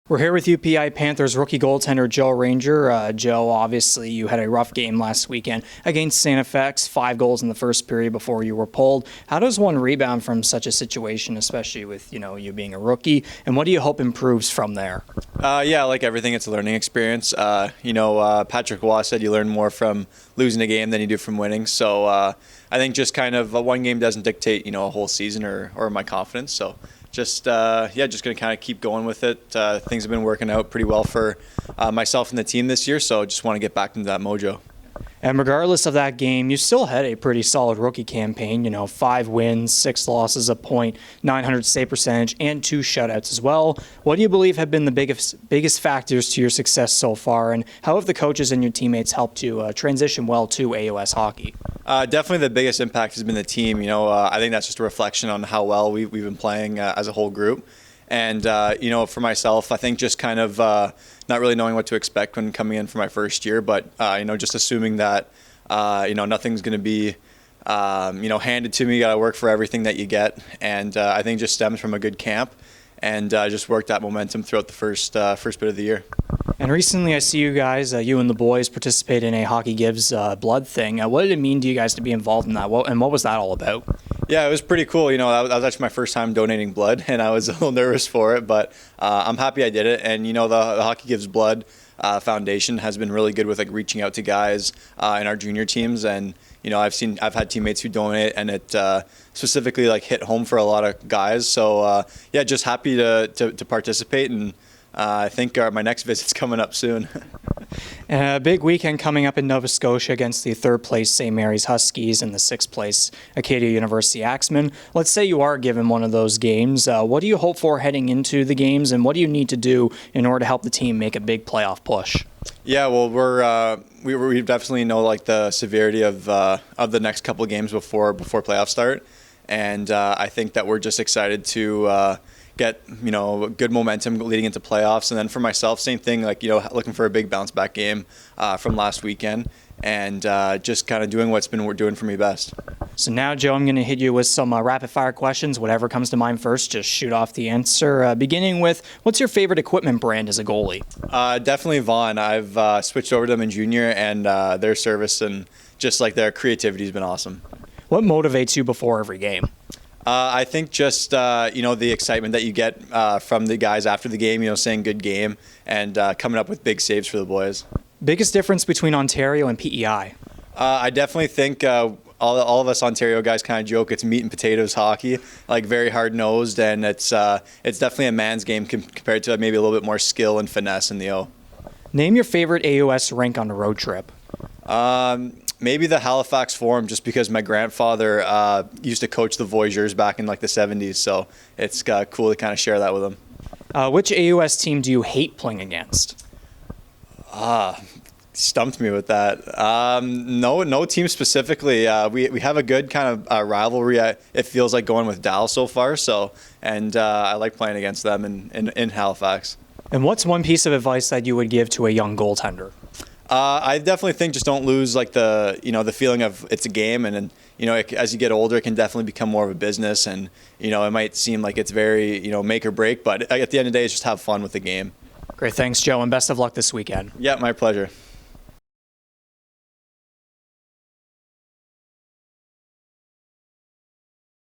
We're here with UPI Panthers rookie goaltender Joe Ranger. Joe, obviously you had a rough game last weekend against StFX, 5 goals in the first period before you were pulled. How does one rebound from such a situation, especially with you being a rookie, and what do you hope improves from there? Yeah, like everything, it's a learning experience. Patrick Waugh said you learn more from losing a game than you do from winning. So I think just kind of one game doesn't dictate a whole season or my confidence. So just going to kind of keep going with it. Things have been working out pretty well for myself and the team this year, so just want to get back into that mojo. And regardless of that game, you still had a pretty solid rookie campaign. 5 wins, 6 losses, a point, .900 save percentage, and 2 shutouts as well. What do you believe have been the biggest factors to your success so far, and how have the coaches and your teammates helped you transition well to AOS hockey? Definitely the biggest impact has been the team. I think that's just a reflection on how well we've been playing as a whole group. And, for myself, I think just kind of not really knowing what to expect when coming in for my first year, but, just assuming that, nothing's going to be, handed to me. You got to work for everything that you get. And I think just stems from a good camp and just worked that momentum throughout the first bit of the year. And recently I see you guys, you and the boys, participate in a Hockey Gives Blood thing. What did it mean to you guys to be involved in that, and what was that all about? Yeah, it was pretty cool. That was actually my first time donating blood, and I was a little nervous for it, but I'm happy I did it. And, the Hockey Gives Blood Foundation has been really good with reaching out to guys in our junior teams. And, I've had teammates who donate, and it specifically hit home for a lot of guys. So, just happy to participate, and I think my next visit's coming up soon. A big weekend coming up in Nova Scotia against the 3rd place St. Mary's Huskies and the 6th place Acadia University Axemen. Let's say you are given one of those games. What do you hope for heading into the games, and what do you need to do in order to help the team make a big playoff push? Yeah, well, we definitely know the severity of the next couple of games before playoffs start, and I think that we're just excited to get good momentum leading into playoffs. And then for myself, same thing, looking for a big bounce back game from last weekend, and just kind of doing what's been doing for me best. So now, Joe, I'm going to hit you with some rapid fire questions. Whatever comes to mind first, just shoot off the answer. Beginning with, what's your favorite equipment brand as a goalie? Definitely Vaughn. I've switched over to them in junior, and their service and just their creativity has been awesome. What motivates you before every game? I think just, the excitement that you get from the guys after the game, saying good game and coming up with big saves for the boys. Biggest difference between Ontario and PEI? I definitely think all of us Ontario guys kind of joke it's meat and potatoes hockey, very hard-nosed, and it's definitely a man's game compared to maybe a little bit more skill and finesse in the O. Name your favorite AOS rink on a road trip. Maybe the Halifax Forum, just because my grandfather used to coach the Voyageurs back in the 70s, so it's cool to kind of share that with him. Which AOS team do you hate playing against? Stumped me with that. No team specifically. We have a good kind of rivalry. It feels like going with Dal so far, and I like playing against them in Halifax. And what's one piece of advice that you would give to a young goaltender? I definitely think just don't lose the feeling of it's a game, and as you get older, it can definitely become more of a business, and it might seem like it's very make or break, but at the end of the day, it's just have fun with the game. Great, thanks, Joe, and best of luck this weekend. Yeah, my pleasure.